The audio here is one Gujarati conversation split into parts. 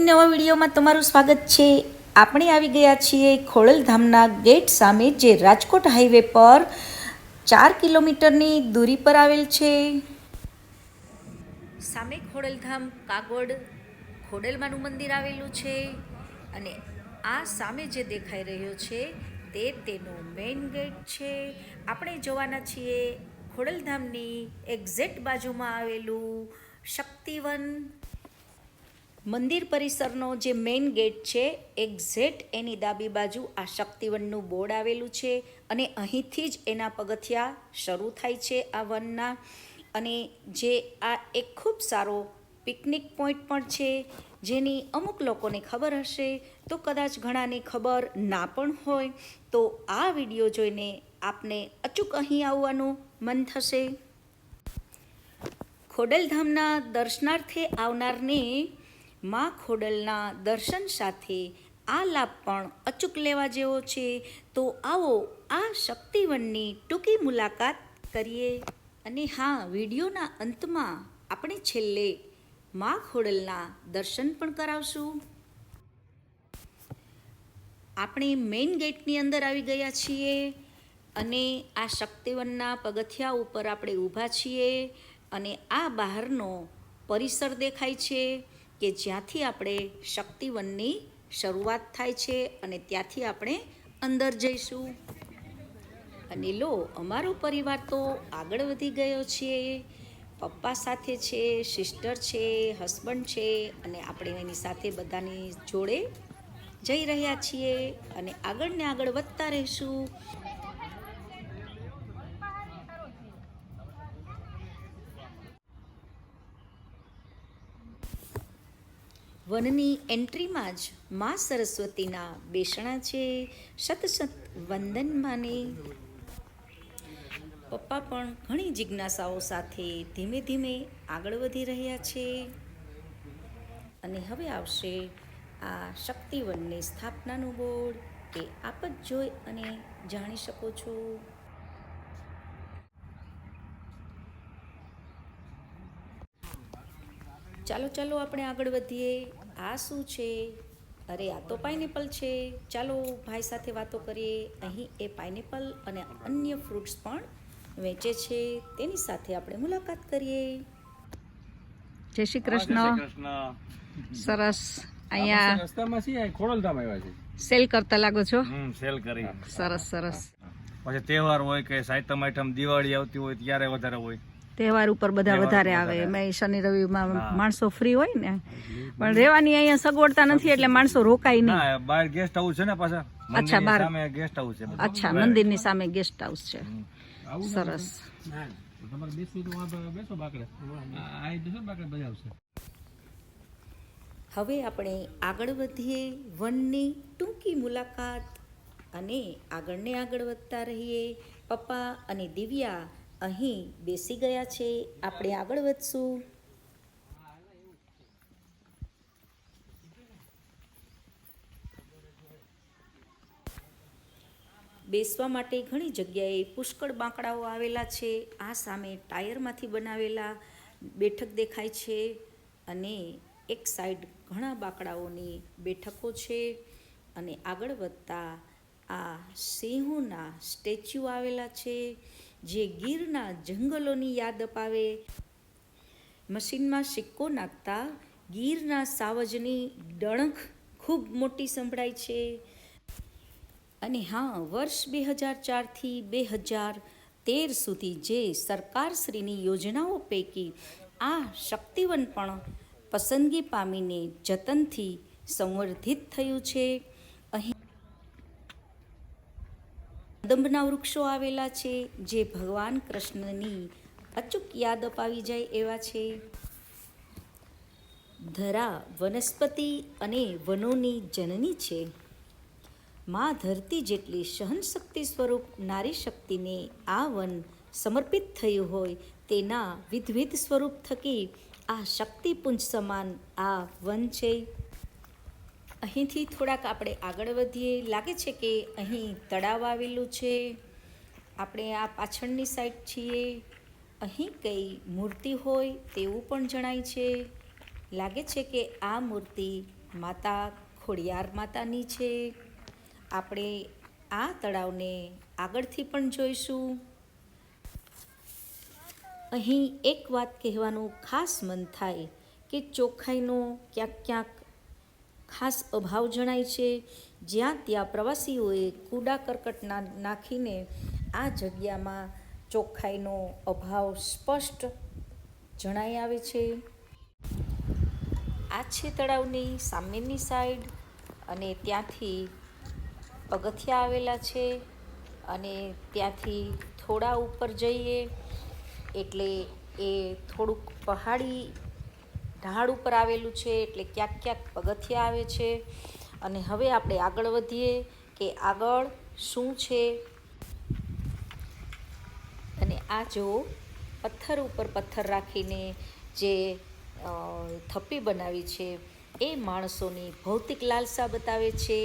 નવા વિડીયોમાં તમારું સ્વાગત છે। આપણે આવી ગયા છીએ ખોડલધામના ગેટ સામે, જે રાજકોટ હાઈવે પર 4 કિલોમીટરની દૂરી પર આવેલ છે। સામે ખોડલધામ કાગવડ ખોડલમાનું મંદિર આવેલું છે અને આ સામે જે દેખાઈ રહ્યો છે તે તેનો મેઇન ગેટ છે। આપણે જોવાના છીએ ખોડલધામની એક્ઝેક્ટ બાજુમાં આવેલું શક્તિવન મંદિર પરિસરનો જે મેઇન ગેટ છે, એક્ઝેક્ટ એની ડાબી બાજુ આ શક્તિવનનું બોર્ડ આવેલું છે અને અહીંથી જ એના પગથિયા શરૂ થાય છે આ વનના। અને જે આ એક ખૂબ સારો પિકનિક પોઈન્ટ પણ છે, જેની અમુક લોકોને ખબર હશે તો કદાચ ઘણાને ખબર ના પણ હોય, તો આ વિડીયો જોઈને આપને અચૂક અહીં આવવાનું મન થશે। ખોડલધામના દર્શનાર્થે આવનારને માં ખોડલના દર્શન સાથે આ લાભ પણ અચૂક લેવા જેવો છે। તો આવો આ શક્તિવનની ટૂંકી મુલાકાત કરીએ। અને હા, વિડીયોના અંતમાં આપણે છેલ્લે માં ખોડલના દર્શન પણ કરાવશું। આપણે મેઇન ગેટની અંદર આવી ગયા છીએ અને આ શક્તિવનના પગથિયા ઉપર આપણે ઊભા છીએ અને આ બહારનો પરિસર દેખાય છે કે જ્યાંથી આપણે શક્તિવનની શરૂઆત થાય છે અને ત્યાંથી આપણે અંદર જઈશું। અને લો, અમારો પરિવાર તો આગળ વધી ગયો છે। પપ્પા સાથે છે, સિસ્ટર છે, હસબન્ડ છે અને આપણે એની સાથે બધાની જોડે જઈ રહ્યા છીએ અને આગળ ને આગળ વધતા રહીશું। વનની એન્ટ્રીમાં જ મા સરસ્વતીના બેસણા છે। સત સત વંદન માને। પપ્પા પણ ઘણી જિજ્ઞાસાઓ સાથે ધીમે ધીમે આગળ વધી રહ્યા છે। અને હવે આવશે આ શક્તિવનની સ્થાપનાનું બોર્ડ, કે આપ જ જોઈ અને જાણી શકો છો। ચાલો ચાલો આપણે આગળ વધીએ। આ શું છે? અરે, આ તો પાઇનેપલ છે। ચાલો ભાઈ સાથે વાતો કરીએ। અહીં એ પાઇનેપલ અને અન્ય ફ્રૂટ્સ પણ વેચે છે, તેની સાથે આપણે મુલાકાત કરીએ। જય શ્રી કૃષ્ણ। સરસ। અહીંયા રસ્તામાં છીએ, ખોડલધામ આવ્યા છે। સેલ કરતા લાગો છો। સેલ કરી। સરસ સરસ। પછી તહેવાર હોય કે સાતમ આઠમ દિવાળી આવતી હોય ત્યારે વધારે હોય। તહેવાર ઉપર બધા વધારે આવે। મેં શનિ રવિમાં માણસો ફ્રી હોય ને, પણ રહેવાની અહીંયા સગવડતા નથી એટલે માણસો રોકાય નહીં। ના, બહાર ગેસ્ટ હાઉસ છે ને પાછા। અચ્છા, બહાર સામે ગેસ્ટ હાઉસ છે। અચ્છા, મંદિરની સામે ગેસ્ટ હાઉસ છે। સરસ। તમારે બેસવું તો બેસો બાકડે। આ બેસો બાકડે બધા આવશે। હવે આપણે આગળ વધીએ, વનની ટૂંકી મુલાકાત, અને આગળને આગળ વધતા રહીએ। પપ્પા અને દિવ્યા અહીં બેસી ગયા છે, આપણે આગળ વધશું। બેસવા માટે ઘણી જગ્યાએ પુષ્કળ બાંકડાઓ આવેલા છે। આ સામે ટાયરમાંથી બનાવેલા બેઠક દેખાય છે અને એક સાઈડ ઘણા બાંકડાઓની બેઠકો છે। અને આગળ વધતા આ સિંહોના સ્ટેચ્યુ આવેલા છે, જે ગીરના જંગલોની યાદ અપાવે। મશીનમાં સિક્કો નાખતા ગીરના સાવજની ડણખ ખૂબ મોટી સંભળાય છે। અને હા, વર્ષ 2004થી 2013 સુધી જે સરકારશ્રીની યોજનાઓ પૈકી આ શક્તિવન પણ પસંદગી પામીને જતનથી સંવર્ધિત થયું છે। અહીં કદંબના વૃક્ષો આવેલા છે, જે ભગવાન કૃષ્ણની અચૂક યાદ અપાવી જાય એવા છે। ધરા વનસ્પતિ અને વનોની જનની છે। માં ધરતી જેટલી સહનશક્તિ સ્વરૂપ નારી શક્તિને આ વન સમર્પિત થયું હોય તેના વિધવિધ સ્વરૂપ થકી આ શક્તિપુંજ સમાન આ વન છે। અહીંથી થોડાક આપણે આગળ વધીએ। લાગે છે કે અહીં તળાવ આવેલું છે। આપણે આ પાછળની સાઈડ છીએ। અહીં કઈ મૂર્તિ હોય તેવું પણ જણાય છે। લાગે છે કે આ મૂર્તિ માતા ખોડિયાર માતાની છે. આપણે આ તળાવને આગળથી પણ જોઈશું. અહીં એક વાત કહેવાનું ખાસ મન થાય કે ચોખ્ખાઈનો ક્યાંક ક્યાંક ખાસ અભાવ જણાય છે. જ્યાં ત્યાં પ્રવાસીઓએ કૂડા કરકટ નાખીને આ જગ્યામાં ચોખ્ખાઈનો અભાવ સ્પષ્ટ જણાઈ આવે છે. આ છે તળાવની સામેની સાઈડ અને ત્યાંથી પગથિયા આવેલા છે અને ત્યાંથી થોડા ઉપર જઈએ એટલે એ થોડુંક પહાડી ઢાળ ઉપર આવેલું છે એટલે ક્યાંક ક્યાંક પગથિયા આવે છે. અને હવે આપણે આગળ વધીએ કે આગળ શું છે. અને આ જો પથ્થર ઉપર પથ્થર રાખીને જે થપ્પી બનાવી છે એ માણસોની ભૌતિક લાલસા બતાવે છે.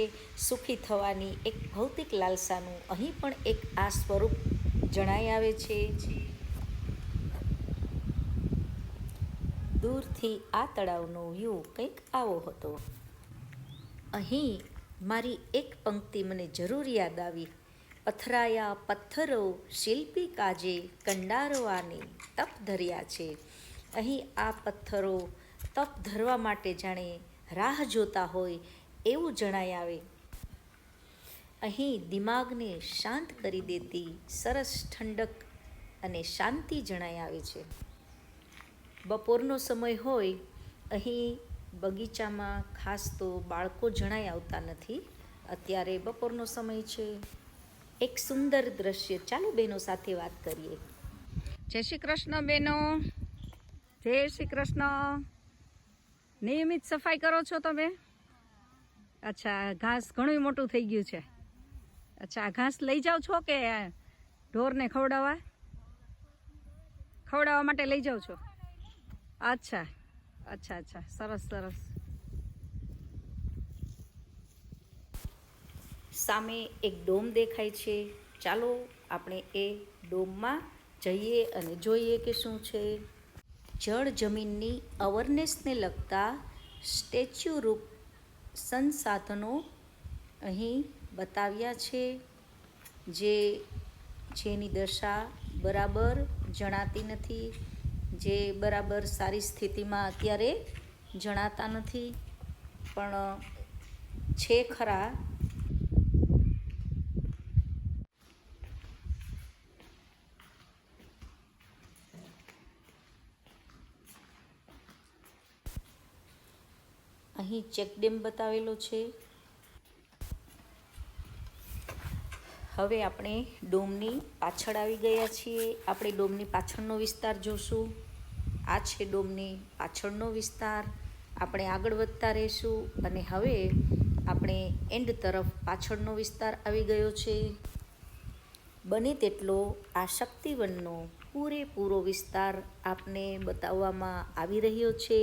સુખી થવાની એક ભૌતિક લાલસાનું અહીં પણ એક આ સ્વરૂપ જણાઈ આવે છે. દૂરથી આ તળાવનો વ્યૂ કંઈક આવો હતો. અહીં મારી એક પંક્તિ મને જરૂર યાદ આવી. પથરાયા પથ્થરો શિલ્પી કાજે કંડારવાને તપ ધર્યા છે. અહીં આ પથ્થરો તપ ધરવા માટે જાણે રાહ જોતા હોય એવું જણાઈ આવે. અહીં દિમાગને શાંત કરી દેતી સરસ ઠંડક અને શાંતિ જણાઈ આવે છે. બપોરનો સમય હોય. અહીં બગીચામાં ખાસ તો બાળકો જણાઈ આવતા નથી. અત્યારે બપોરનો સમય છે. એક સુંદર દ્રશ્ય. ચાલો બહેનો સાથે વાત કરીએ. જય શ્રી કૃષ્ણ બહેનો. જય શ્રી કૃષ્ણ. નિયમિત સફાઈ કરો છો તમે? અચ્છા, ઘાસ ઘણું મોટું થઈ ગયું છે. અચ્છા, ઘાસ લઈ જાઓ છો કે ઢોરને ખવડાવવા માટે લઈ જાઓ છો? અચ્છા અચ્છા અચ્છા, સરસ સરસ. સામે એક ડોમ દેખાય છે. ચાલો આપણે એ ડોમમાં જઈએ અને જોઈએ કે શું છે. જળ જમીનની અવેરનેસને લગતા સ્ટેચ્યુ રૂપ સંસાધનો અહીં બતાવ્યા છે. જેની દશા બરાબર જણાતી નથી, જે બરાબર સારી સ્થિતિમાં અત્યારે જણાતા નથી, પણ છે ખરા. અહીં ચેકડેમ બતાવેલો છે. હવે આપણે ડોમની પાછળ આવી ગયા છીએ. આપણે ડોમની પાછળનો વિસ્તાર જોશું. આ છે ડોમની પાછળનો વિસ્તાર. આપણે આગળ વધતા રહીશું અને હવે આપણે એન્ડ તરફ પાછળનો વિસ્તાર આવી ગયો છે. બને તેટલો આ શક્તિવનનો પૂરેપૂરો વિસ્તાર આપને બતાવવામાં આવી રહ્યો છે.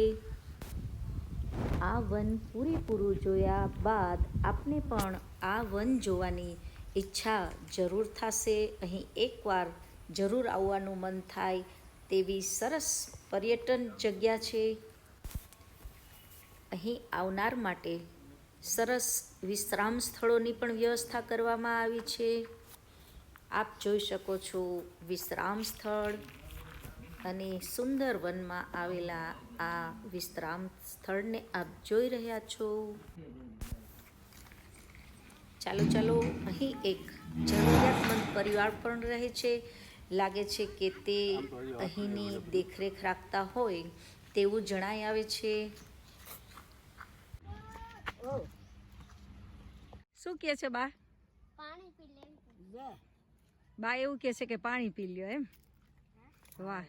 આ વન પૂરેપૂરું જોયા બાદ આપને પણ આ વન જોવાની ઈચ્છા જરૂર થશે. અહીં એકવાર જરૂર આવવાનું મન થાય તેવી સરસ પર્યટન જગ્યા છે. અહીં આવનાર માટે સરસ વિશ્રામ સ્થળોની પણ વ્યવસ્થા કરવામાં આવી છે. આપ જોઈ શકો છો વિશ્રામ સ્થળ અને સુંદર વનમાં આવેલા આ વિશ્રામ સ્થળને આપ જોઈ રહ્યા છો. ચાલો ચાલો, અહીં એક જરૂરિયાતમંદ પરિવાર પણ રહે છે. લાગે છે કે તે અહીંની દેખરેખ રાખતા હોય તેવું જણાઈ આવે છે. શું કહે છે બા? બા એવું કહે છે કે પાણી પી લ્યો એમ. વાહ,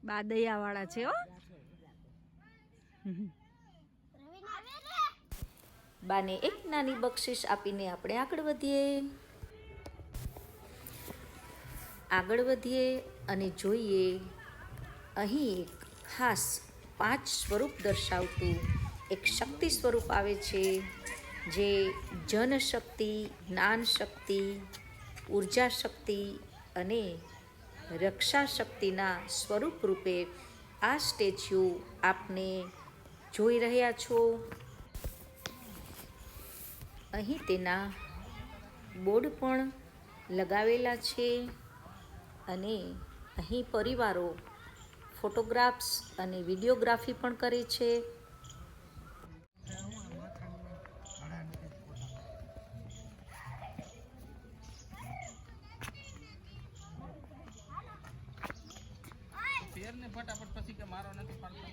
બા દયાવાળા છે હો. બાને એક નાની બક્ષિસ આપીને આપણે આગળ વધીએ અને જોઈએ. અહીં એક ખાસ 5 સ્વરૂપ દર્શાવતું એક શક્તિ સ્વરૂપ આવે છે, જે જનશક્તિ, જ્ઞાન શક્તિ, ઉર્જા શક્તિ અને રક્ષા શક્તિના સ્વરૂપ રૂપે આ સ્ટેચ્યુ આપને જોઈ રહ્યા છો. અહીં તેના બોર્ડ પણ લગાવેલા છે અને અહીં પરિવારો ફોટોગ્રાફ્સ અને વિડીયોગ્રાફી પણ કરે છે. શેરને ફટાફટ પછી કે મારો નથી પાડતો.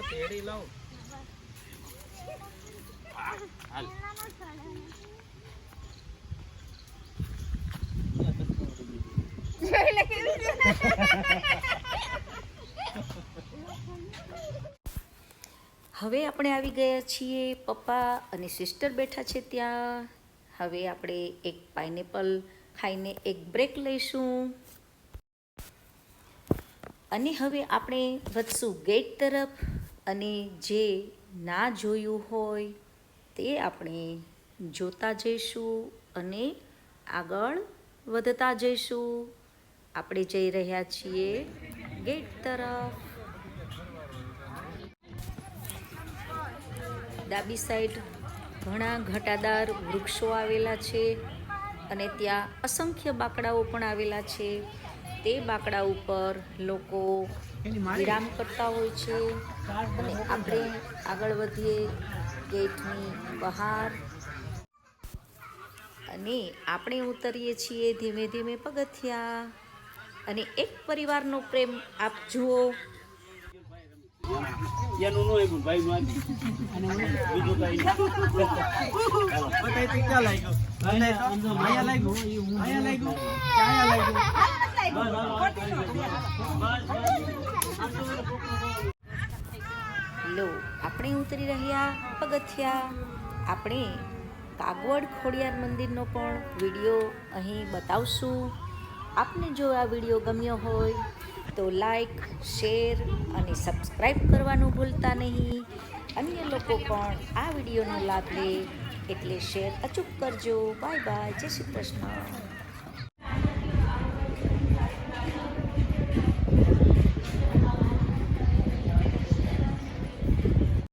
તેડી લાવ. હાલ. હવે આપણે આવી ગયા છીએ. પપ્પા અને સિસ્ટર બેઠા છે ત્યાં. હવે આપણે એક પાઇનેપલ ખાઈને એક બ્રેક લઈશું અને હવે આપણે વધશું ગેટ તરફ અને જે ના જોયું હોય તે આપણે જોતા જઈશું અને આગળ વધતા જઈશું. આપણે જઈ રહ્યા છીએ ગેટ તરફ. ડાબી સાઈડ ઘણા ઘટાદાર વૃક્ષો આવેલા છે અને ત્યાં અસંખ્ય બાકડાઓ પણ આવેલા છે. તે બાકડા ઉપર લોકો વિરામ કરતા હોય છે અને આપણે આગળ વધીએ ગેટની બહાર અને આપણે ઉતરીએ છીએ ધીમે ધીમે પગથિયા અને એક પરિવારનો પ્રેમ આપ જુઓ. એનું નો આવ્યું ભાઈ નું બીજું કઈ બતાઈ ક્યાં લાગ્યું અહીંયા લાગ્યું અહીંયા લાગ્યું ક્યાં લાગ્યું. લો આપણે ઉતરી રહ્યા પગથિયા. આપણે કાગવડ ખોડિયાર મંદિરનો પણ વિડીયો અહીં બતાવશું. આપને જો આ વિડીયો ગમ્યો હોય તો લાઈક, શેર અને સબસ્ક્રાઈબ કરવાનું ભૂલતા નહીં. અન્ય લોકો પણ આ વિડીયોનો લાભ લે એટલે શેર અચૂક કરજો. Bye bye. જય શ્રી કૃષ્ણ.